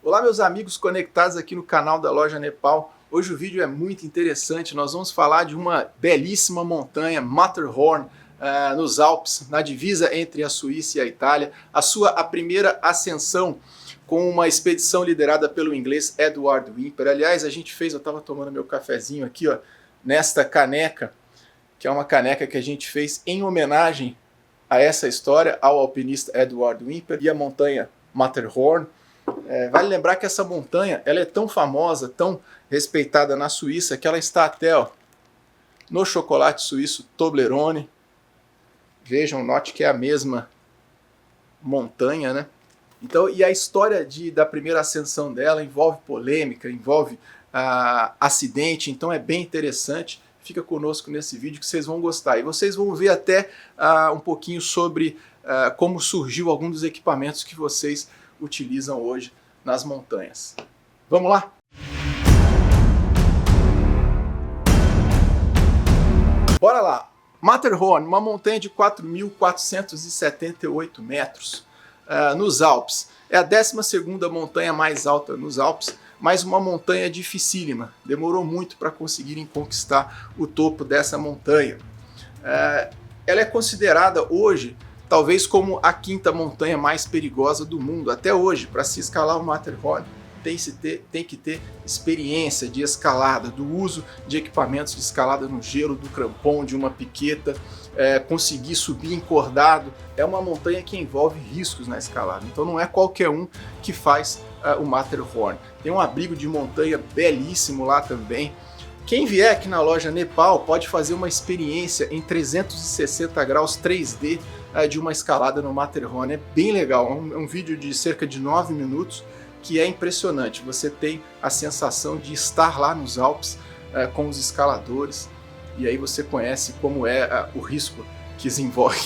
Olá meus amigos conectados aqui no canal da Loja Nepal. Hoje o vídeo é muito interessante, nós vamos falar de uma belíssima montanha, Matterhorn, nos Alpes, na divisa entre a Suíça e a Itália. A primeira ascensão com uma expedição liderada pelo inglês Edward Whymper. Aliás, a gente fez, eu estava tomando meu cafezinho aqui, ó, nesta caneca, que é uma caneca que a gente fez em homenagem a essa história, ao alpinista Edward Whymper e a montanha Matterhorn. Vale lembrar que essa montanha ela é tão famosa, tão respeitada na Suíça, que ela está até no chocolate suíço Toblerone. Vejam, note que é a mesma montanha, né? Então, e a história da primeira ascensão dela envolve polêmica, envolve acidente, então é bem interessante. Fica conosco nesse vídeo que vocês vão gostar. E vocês vão ver até um pouquinho sobre como surgiu algum dos equipamentos que vocês utilizam hoje nas montanhas. Vamos lá? Bora lá! Matterhorn, uma montanha de 4.478 metros nos Alpes. É a 12ª montanha mais alta nos Alpes, mas uma montanha dificílima. Demorou muito para conseguirem conquistar o topo dessa montanha. Ela é considerada hoje talvez como a 5ª montanha mais perigosa do mundo. Até hoje, para se escalar o Matterhorn, tem que ter experiência de escalada, do uso de equipamentos de escalada no gelo, do crampon, de uma piqueta, conseguir subir encordado. É uma montanha que envolve riscos na escalada, então não é qualquer um que faz o Matterhorn. Tem um abrigo de montanha belíssimo lá também. Quem vier aqui na loja Nepal pode fazer uma experiência em 360 graus 3D de uma escalada no Matterhorn. É bem legal, é um vídeo de cerca de 9 minutos que é impressionante. Você tem a sensação de estar lá nos Alpes com os escaladores, e aí você conhece como é o risco que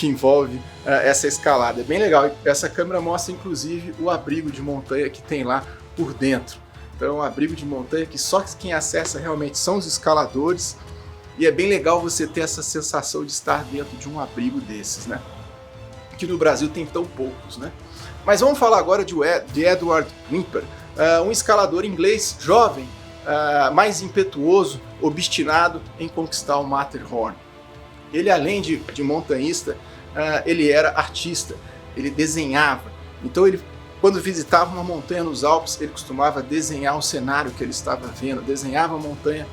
envolve essa escalada. É bem legal. Essa câmera mostra inclusive o abrigo de montanha que tem lá por dentro. Então é um abrigo de montanha que só quem acessa realmente são os escaladores, e é bem legal você ter essa sensação de estar dentro de um abrigo desses, né? Que no Brasil tem tão poucos, né? Mas vamos falar agora de Edward Whymper, um escalador inglês jovem, mais impetuoso, obstinado em conquistar o Matterhorn. Ele, além de montanhista, ele era artista, ele desenhava. Então ele, quando visitava uma montanha nos Alpes, ele costumava desenhar o cenário que ele estava vendo, desenhava a montanha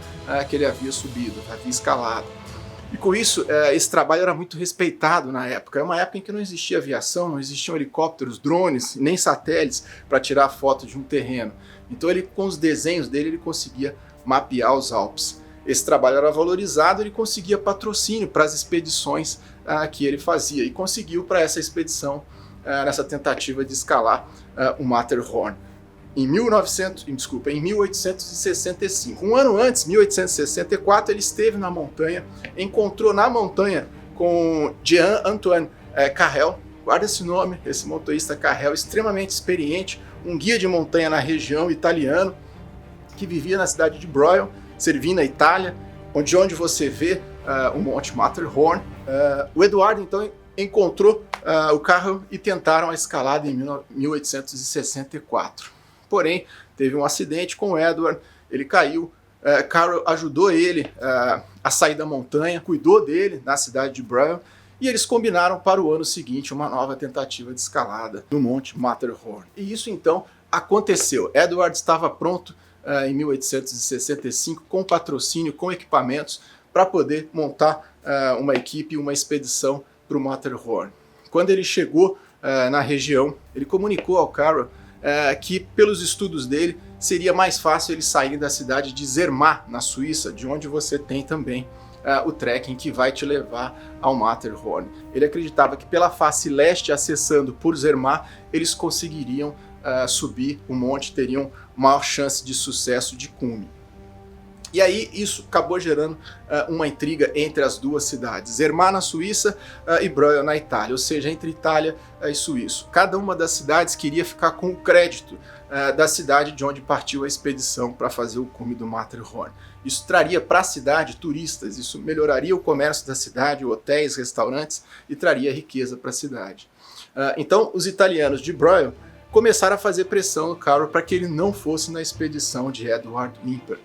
que ele havia subido, havia escalado. E com isso, esse trabalho era muito respeitado na época. É uma época em que não existia aviação, não existiam helicópteros, drones, nem satélites para tirar foto de um terreno. Então ele, com os desenhos dele, ele conseguia mapear os Alpes. Esse trabalho era valorizado, ele conseguia patrocínio para as expedições que ele fazia, e conseguiu para essa expedição, nessa tentativa de escalar o Matterhorn. Em 1865, um ano antes, 1864, ele esteve na montanha, encontrou na montanha com Jean-Antoine Carrel. Guarda esse nome, esse motorista Carrel, extremamente experiente, um guia de montanha na região, italiano, que vivia na cidade de Breuil, Cervino, na Itália, onde você vê o Monte Matterhorn. O Eduardo então encontrou o Carrel e tentaram a escalada em 1864. Porém, teve um acidente com o Edward, ele caiu, Carrel ajudou ele a sair da montanha, cuidou dele na cidade de Breuil, e eles combinaram para o ano seguinte uma nova tentativa de escalada no Monte Matterhorn. E isso então aconteceu. Edward estava pronto em 1865 com patrocínio, com equipamentos, para poder montar uma equipe, uma expedição para o Matterhorn. Quando ele chegou na região, ele comunicou ao Carrel que, pelos estudos dele, seria mais fácil ele sair da cidade de Zermatt, na Suíça, de onde você tem também o trekking que vai te levar ao Matterhorn. Ele acreditava que pela face leste, acessando por Zermatt, eles conseguiriam subir o monte, teriam maior chance de sucesso de cume. E aí isso acabou gerando uma intriga entre as duas cidades, Zermatt na Suíça e Breuil na Itália, ou seja, entre Itália e Suíça. Cada uma das cidades queria ficar com o crédito da cidade de onde partiu a expedição para fazer o cume do Matterhorn. Isso traria para a cidade turistas, isso melhoraria o comércio da cidade, hotéis, restaurantes, e traria riqueza para a cidade. Então os italianos de Breuil começaram a fazer pressão no Carroll para que ele não fosse na expedição de Edward Whymper.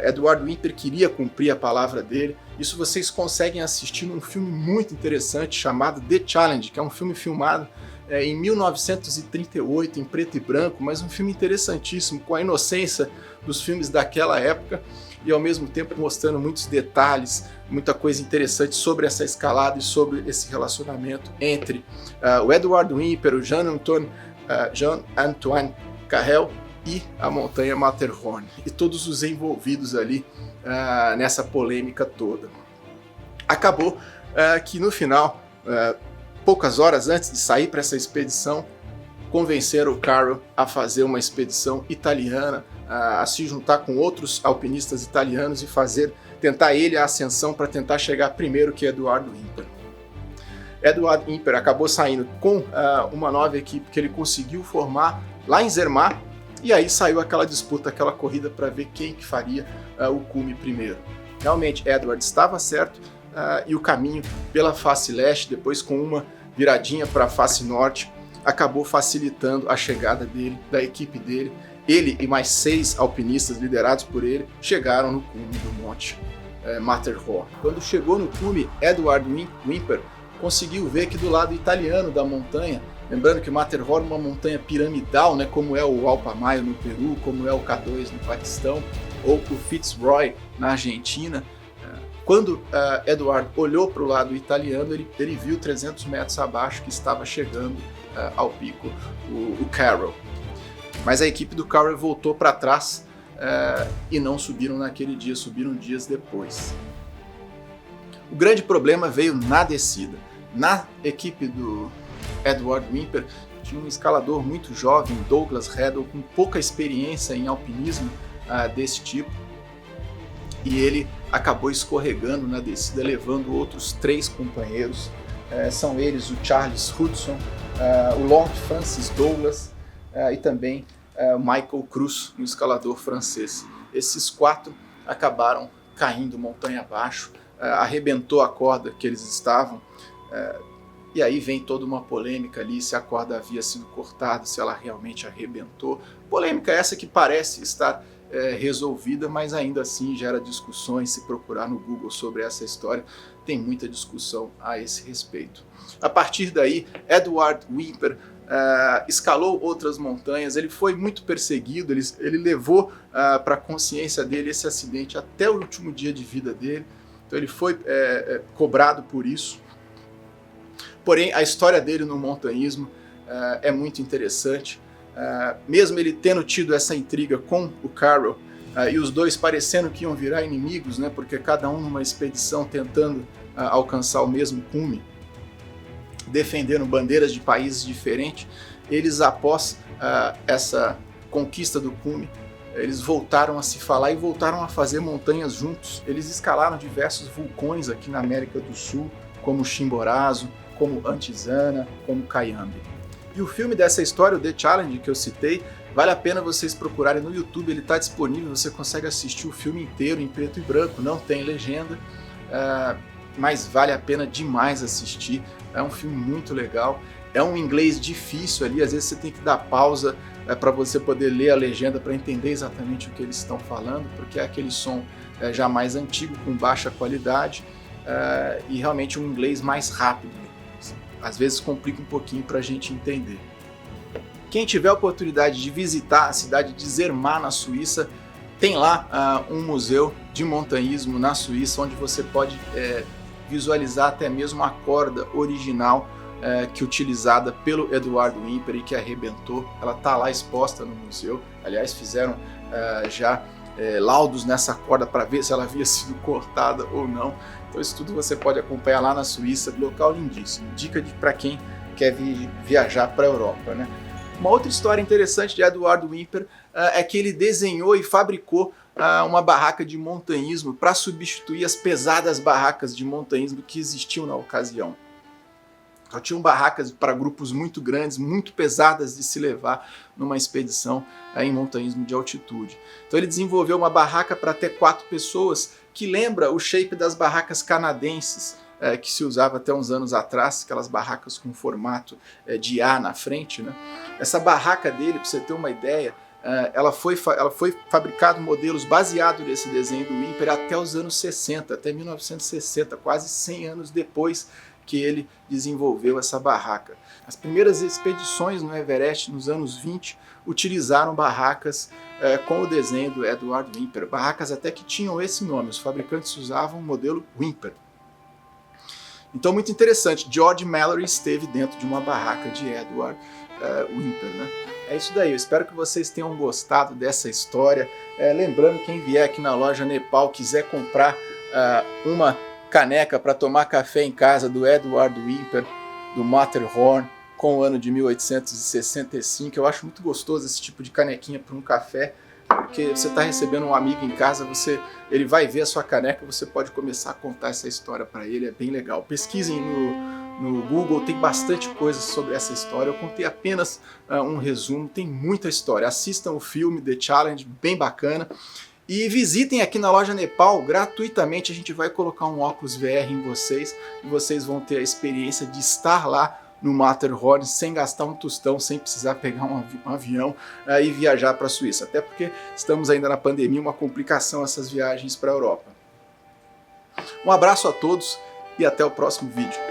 Edward Whymper queria cumprir a palavra dele. Isso vocês conseguem assistir num filme muito interessante chamado The Challenge, que é um filme filmado em 1938, em preto e branco, mas um filme interessantíssimo, com a inocência dos filmes daquela época e ao mesmo tempo mostrando muitos detalhes, muita coisa interessante sobre essa escalada e sobre esse relacionamento entre o Edward Whymper, o Jean-Antoine Carrel e a montanha Matterhorn, e todos os envolvidos ali nessa polêmica toda. Acabou que no final, poucas horas antes de sair para essa expedição, convenceram o Carroll a fazer uma expedição italiana, a se juntar com outros alpinistas italianos e tentar ele a ascensão para tentar chegar primeiro que Edward Whymper. Edward Whymper acabou saindo com uma nova equipe que ele conseguiu formar lá em Zermatt, e aí saiu aquela disputa, aquela corrida para ver quem que faria o cume primeiro. Realmente Edward estava certo, e o caminho pela face leste, depois com uma viradinha para a face norte, acabou facilitando a chegada dele, da equipe dele. Ele e mais 6 alpinistas liderados por ele chegaram no cume do monte Matterhorn. Quando chegou no cume, Edward Whymper conseguiu ver que do lado italiano da montanha, lembrando que o Matterhorn é uma montanha piramidal, né, como é o Alpamayo no Peru, como é o K2 no Paquistão, ou o Fitzroy na Argentina. Quando Edward olhou para o lado italiano, ele viu 300 metros abaixo que estava chegando ao pico o Carroll. Mas a equipe do Carroll voltou para trás e não subiram naquele dia, subiram dias depois. O grande problema veio na descida. Na equipe do Edward Whymper tinha um escalador muito jovem, Douglas Reddle, com pouca experiência em alpinismo desse tipo, e ele acabou escorregando na descida, levando outros 3 companheiros. São eles o Charles Hudson, o Lord Francis Douglas e também Michael Cruz, um escalador francês. Esses 4 acabaram caindo montanha abaixo, arrebentou a corda que eles estavam, e aí vem toda uma polêmica ali, se a corda havia sido cortada, se ela realmente arrebentou. Polêmica essa que parece estar resolvida, mas ainda assim gera discussões. Se procurar no Google sobre essa história, tem muita discussão a esse respeito. A partir daí, Edward Whymper escalou outras montanhas, ele foi muito perseguido, ele levou para a consciência dele esse acidente até o último dia de vida dele, então ele foi cobrado por isso. Porém, a história dele no montanhismo é muito interessante. Mesmo ele tendo tido essa intriga com o Carroll, e os dois parecendo que iam virar inimigos, né, porque cada um numa expedição tentando alcançar o mesmo cume, defendendo bandeiras de países diferentes, eles, após essa conquista do cume, eles voltaram a se falar e voltaram a fazer montanhas juntos. Eles escalaram diversos vulcões aqui na América do Sul, como Chimborazo, como Antizana, como Cayambe. E o filme dessa história, o The Challenge, que eu citei, vale a pena vocês procurarem no YouTube, ele está disponível, você consegue assistir o filme inteiro em preto e branco, não tem legenda, mas vale a pena demais assistir. É um filme muito legal, é um inglês difícil ali, às vezes você tem que dar pausa para você poder ler a legenda para entender exatamente o que eles estão falando, porque é aquele som já mais antigo, com baixa qualidade, e realmente um inglês mais rápido. Às vezes complica um pouquinho para a gente entender. Quem tiver a oportunidade de visitar a cidade de Zermatt, na Suíça, tem lá um museu de montanhismo na Suíça, onde você pode visualizar até mesmo a corda original que utilizada pelo Edward Whymper e que arrebentou. Ela está lá exposta no museu. Aliás, fizeram já laudos nessa corda para ver se ela havia sido cortada ou não. Então isso tudo você pode acompanhar lá na Suíça, local lindíssimo. Dica para quem quer viajar para a Europa, né? Uma outra história interessante de Edward Whymper é que ele desenhou e fabricou uma barraca de montanhismo para substituir as pesadas barracas de montanhismo que existiam na ocasião. Então, tinham barracas para grupos muito grandes, muito pesadas de se levar numa expedição em montanhismo de altitude. Então ele desenvolveu uma barraca para até 4 pessoas, que lembra o shape das barracas canadenses, que se usava até uns anos atrás, aquelas barracas com formato de A na frente, né? Essa barraca dele, para você ter uma ideia, ela foi fabricado modelos baseados nesse desenho do Whymper até os anos 60, até 1960, quase 100 anos depois que ele desenvolveu essa barraca. As primeiras expedições no Everest nos anos 20 utilizaram barracas com o desenho do Edward Whymper, barracas até que tinham esse nome, os fabricantes usavam o modelo Whymper. Então, muito interessante, George Mallory esteve dentro de uma barraca de Edward Whymper, né? É isso daí, eu espero que vocês tenham gostado dessa história. Lembrando, quem vier aqui na loja Nepal, quiser comprar uma caneca para tomar café em casa do Edward Whymper, do Matterhorn, com o ano de 1865, eu acho muito gostoso esse tipo de canequinha para um café, porque você está recebendo um amigo em casa, ele vai ver a sua caneca, você pode começar a contar essa história para ele, é bem legal. Pesquisem no Google, tem bastante coisa sobre essa história, eu contei apenas um resumo, tem muita história. Assistam o filme The Challenge, bem bacana, e visitem aqui na loja Nepal, gratuitamente a gente vai colocar um óculos VR em vocês, e vocês vão ter a experiência de estar lá no Matterhorn sem gastar um tostão, sem precisar pegar um avião e viajar para a Suíça, até porque estamos ainda na pandemia, uma complicação essas viagens para a Europa. Um abraço a todos e até o próximo vídeo.